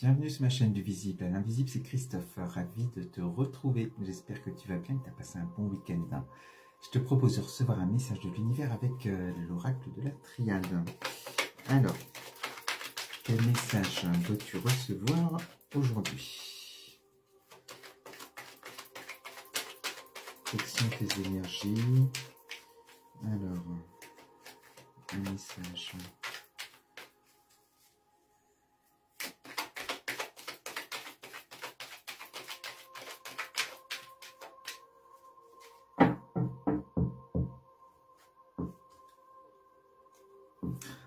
Bienvenue sur ma chaîne du Visible à l'Invisible, c'est Christophe, ravi de te retrouver. J'espère que tu vas bien, que tu as passé un bon week-end. Je te propose de recevoir un message de l'univers avec l'oracle de la triade. Alors, quel message dois-tu recevoir aujourd'hui? Quelles sont tes énergies? Alors, un message.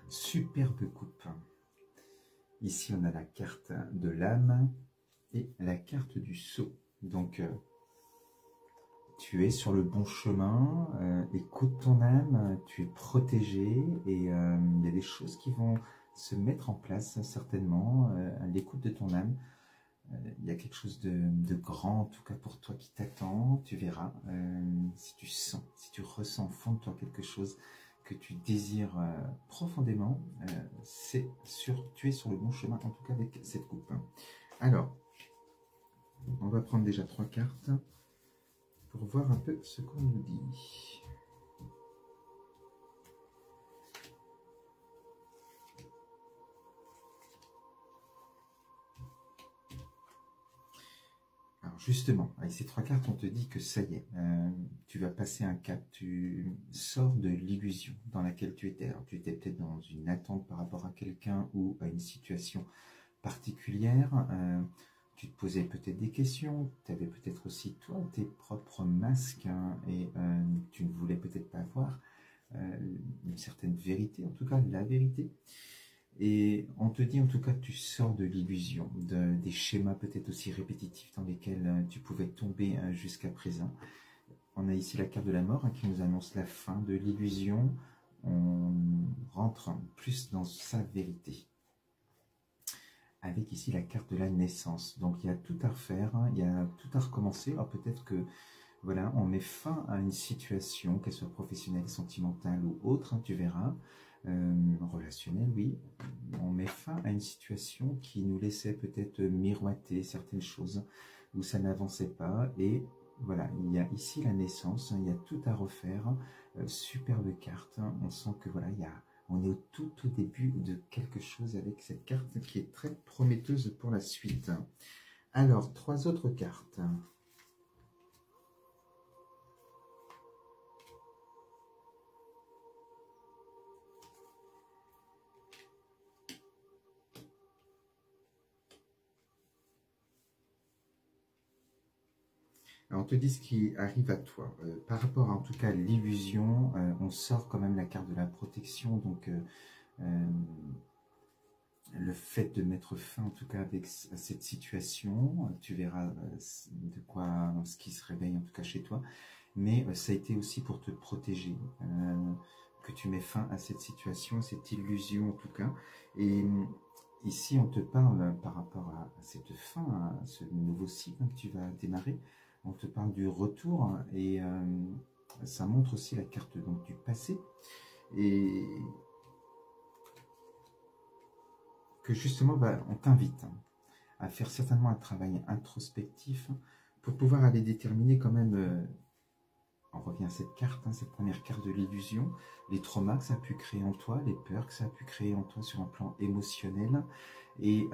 Superbe coupe. Ici, on a la carte de l'âme et la carte du sceau. Donc, tu es sur le bon chemin, écoute ton âme, tu es protégé et il y a des choses qui vont se mettre en place certainement à l'écoute de ton âme. Il y a quelque chose de grand, en tout cas pour toi, qui t'attend. Tu verras si tu sens, si tu ressens au fond de toi quelque chose que tu désires profondément, tu es sur le bon chemin, en tout cas avec cette coupe. Alors, on va prendre déjà 3 cartes pour voir un peu ce qu'on nous dit. Alors justement, avec ces 3 cartes, on te dit que ça y est, tu vas passer un cap, tu sors de l'illusion dans laquelle tu étais. Alors tu étais peut-être dans une attente par rapport à quelqu'un ou à une situation particulière, tu te posais peut-être des questions, tu avais peut-être aussi toi tes propres masques et tu ne voulais peut-être pas voir une certaine vérité, en tout cas la vérité. Et on te dit en tout cas que tu sors de l'illusion, des schémas peut-être aussi répétitifs dans lesquels tu pouvais tomber jusqu'à présent. On a ici la carte de la mort qui nous annonce la fin de l'illusion. On rentre plus dans sa vérité. Avec ici la carte de la naissance. Donc il y a tout à refaire, il y a tout à recommencer. Alors peut-être que voilà, on met fin à une situation, qu'elle soit professionnelle, sentimentale ou autre, tu verras. Relationnelle, oui. On met fin à une situation qui nous laissait peut-être miroiter certaines choses où ça n'avançait pas. Et voilà, il y a ici la naissance, il y a tout à refaire. Superbe carte. On sent que voilà, on est tout au début de quelque chose avec cette carte qui est très prometteuse pour la suite. Alors, 3 autres cartes. Alors, on te dit ce qui arrive à toi. Par rapport à, en tout cas, l'illusion, on sort quand même la carte de la protection. Donc, le fait de mettre fin, en tout cas, à cette situation, tu verras de quoi, ce qui se réveille, en tout cas, chez toi. Mais ça a été aussi pour te protéger, que tu mets fin à cette situation, cette illusion, en tout cas. Et ici, on te parle par rapport à cette fin, à ce nouveau cycle que tu vas démarrer. On te parle du retour et ça montre aussi la carte donc, du passé. Et que justement, on t'invite à faire certainement un travail introspectif pour pouvoir aller déterminer quand même, on revient à cette carte, cette première carte de l'illusion, les traumas que ça a pu créer en toi, les peurs que ça a pu créer en toi sur un plan émotionnel. Et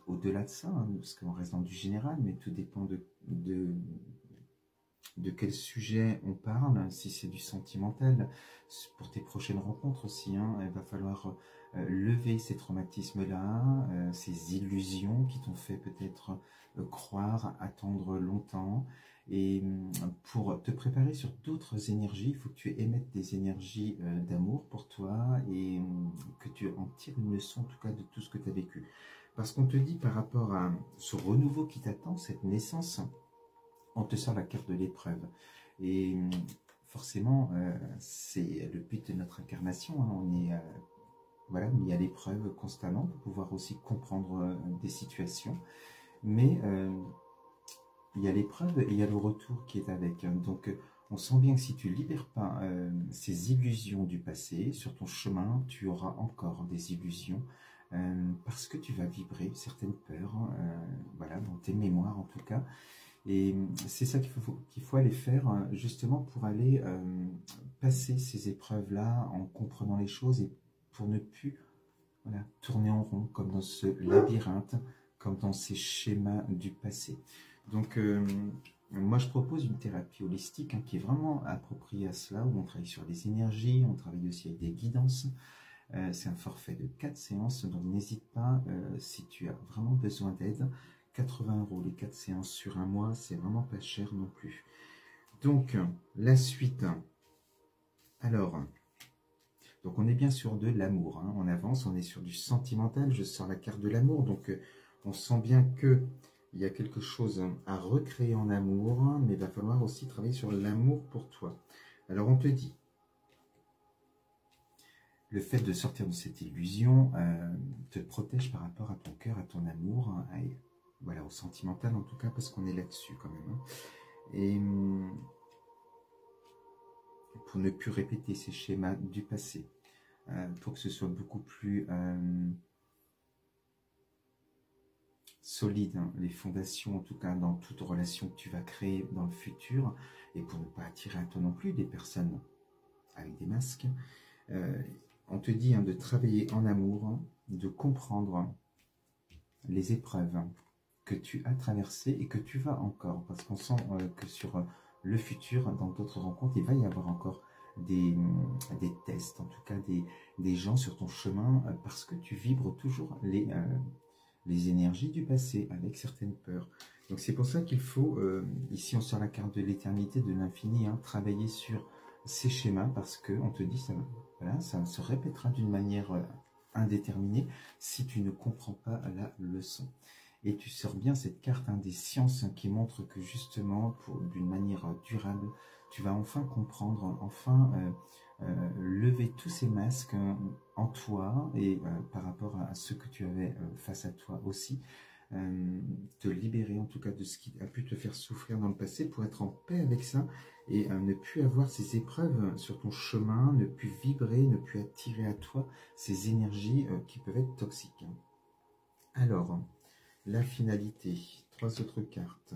au-delà de ça, parce qu'on reste dans du général, mais tout dépend de quel sujet on parle, si c'est du sentimental, pour tes prochaines rencontres aussi, il va falloir lever ces traumatismes-là, ces illusions qui t'ont fait peut-être croire, attendre longtemps. Et pour te préparer sur d'autres énergies, il faut que tu émettes des énergies d'amour pour toi et que tu en tires une leçon en tout cas de tout ce que tu as vécu. Parce qu'on te dit par rapport à ce renouveau qui t'attend, cette naissance, on te sort la carte de l'épreuve. Et forcément, c'est le but de notre incarnation. On est voilà, mis à l'épreuve constamment pour pouvoir aussi comprendre des situations. Mais il y a l'épreuve et il y a le retour qui est avec. Donc, on sent bien que si tu ne libères pas ces illusions du passé, sur ton chemin, tu auras encore des illusions parce que tu vas vibrer certaines peurs, voilà, dans tes mémoires en tout cas. Et c'est ça qu'il faut aller faire justement pour aller passer ces épreuves-là en comprenant les choses et pour ne plus, voilà, tourner en rond comme dans ce labyrinthe, comme dans ces schémas du passé. Donc moi je propose une thérapie holistique qui est vraiment appropriée à cela, où on travaille sur les énergies, on travaille aussi avec des guidances. C'est un forfait de 4 séances, donc n'hésite pas si tu as vraiment besoin d'aide. 80 € les 4 séances sur un mois, c'est vraiment pas cher non plus. Donc, la suite. Alors, donc on est bien sur de l'amour. On avance, on est sur du sentimental. Je sors la carte de l'amour. Donc, on sent bien que il y a quelque chose à recréer en amour, mais il va falloir aussi travailler sur l'amour pour toi. Alors, on te dit, le fait de sortir de cette illusion te protège par rapport à ton cœur, à ton amour, voilà, au sentimental en tout cas, parce qu'on est là-dessus quand même. Et pour ne plus répéter ces schémas du passé, pour que ce soit beaucoup plus solide, les fondations en tout cas dans toute relation que tu vas créer dans le futur, et pour ne pas attirer à toi non plus des personnes avec des masques. On te dit de travailler en amour, de comprendre les épreuves que tu as traversées et que tu vas encore, parce qu'on sent que sur le futur, dans d'autres rencontres, il va y avoir encore des tests, en tout cas des gens sur ton chemin, parce que tu vibres toujours les énergies du passé avec certaines peurs. Donc c'est pour ça qu'il faut, ici on sort la carte de l'éternité, de l'infini, travailler sur ces schémas, parce qu'on te dit, voilà, ça se répétera d'une manière indéterminée si tu ne comprends pas la leçon. Et tu sors bien cette carte des sciences qui montre que justement, d'une manière durable, tu vas enfin comprendre, enfin lever tous ces masques en toi et par rapport à ce que tu avais face à toi aussi, te libérer en tout cas de ce qui a pu te faire souffrir dans le passé pour être en paix avec ça et ne plus avoir ces épreuves sur ton chemin, ne plus vibrer, ne plus attirer à toi ces énergies qui peuvent être toxiques. Alors, la finalité, 3 autres cartes.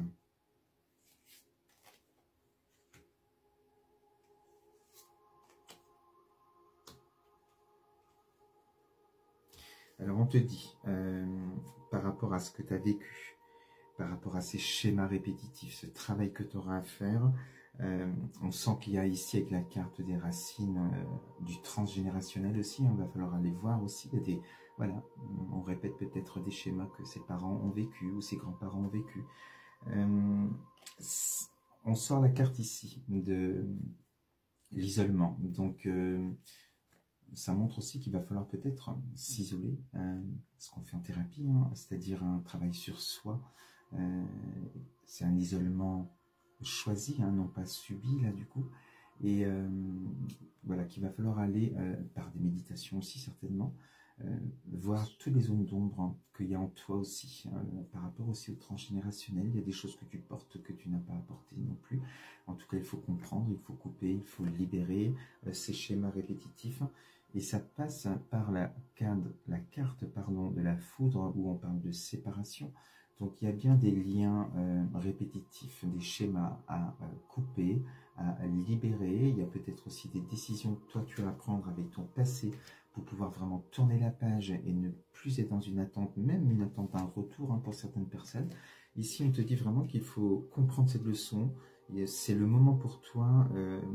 Alors on te dit, par rapport à ce que tu as vécu, par rapport à ces schémas répétitifs, ce travail que tu auras à faire, on sent qu'il y a ici avec la carte des racines du transgénérationnel aussi, il va falloir aller voir aussi, il y a des, voilà, on répète peut-être des schémas que ses parents ont vécu ou ses grands-parents ont vécu. On sort la carte ici de l'isolement, donc ça montre aussi qu'il va falloir peut-être s'isoler, ce qu'on fait en thérapie, c'est-à-dire un travail sur soi. C'est un isolement choisi, non pas subi là du coup, et voilà, qu'il va falloir aller par des méditations aussi certainement, voir toutes les zones d'ombre qu'il y a en toi aussi, par rapport aussi au transgénérationnel. Il y a des choses que tu portes que tu n'as pas apportées non plus. En tout cas, il faut comprendre, il faut couper, il faut libérer ces schémas répétitifs. Et ça passe par la carte de la foudre, où on parle de séparation. Donc il y a bien des liens répétitifs, des schémas à couper, à libérer. Il y a peut-être aussi des décisions que toi tu vas prendre avec ton passé pour pouvoir vraiment tourner la page et ne plus être dans une attente, même une attente d'un retour pour certaines personnes. Ici, on te dit vraiment qu'il faut comprendre cette leçon. C'est le moment pour toi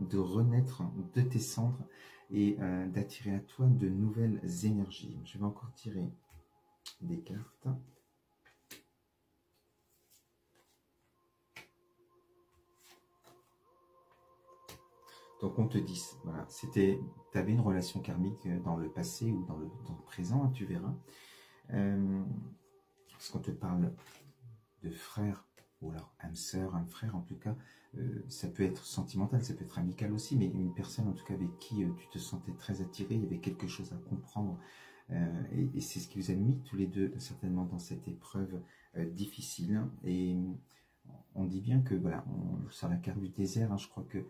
de renaître de tes cendres et d'attirer à toi de nouvelles énergies. Je vais encore tirer des cartes. Donc on te dit, voilà, tu avais une relation karmique dans le passé ou dans le présent, tu verras. Parce qu'on te parle de frère, ou alors âme sœur, âme frère, en tout cas, ça peut être sentimental, ça peut être amical aussi, mais une personne en tout cas avec qui tu te sentais très attiré, il y avait quelque chose à comprendre, et c'est ce qui vous a mis tous les deux certainement dans cette épreuve difficile. Et on dit bien que, voilà, on sort la carte du désert, je crois que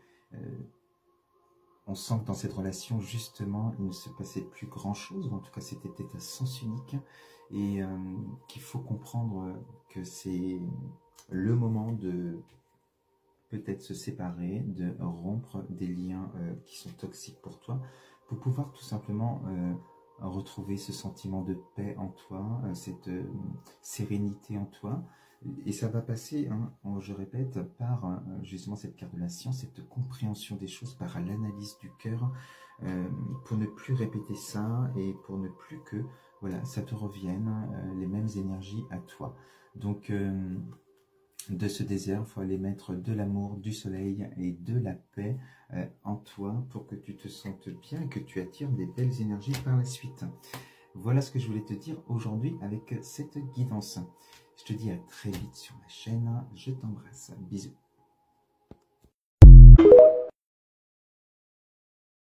on sent que dans cette relation, justement, il ne se passait plus grand-chose, ou en tout cas, c'était peut-être à sens unique, et qu'il faut comprendre que c'est le moment de peut-être se séparer, de rompre des liens qui sont toxiques pour toi, pour pouvoir tout simplement retrouver ce sentiment de paix en toi, cette sérénité en toi. Et ça va passer, hein, je répète, par justement cette carte de la science, cette compréhension des choses, par l'analyse du cœur, pour ne plus répéter ça et pour ne plus que voilà, ça te revienne, les mêmes énergies à toi. Donc, de ce désert, il faut aller mettre de l'amour, du soleil et de la paix en toi pour que tu te sentes bien et que tu attires des belles énergies par la suite. Voilà ce que je voulais te dire aujourd'hui avec cette guidance. Je te dis à très vite sur ma chaîne. Je t'embrasse. Bisous.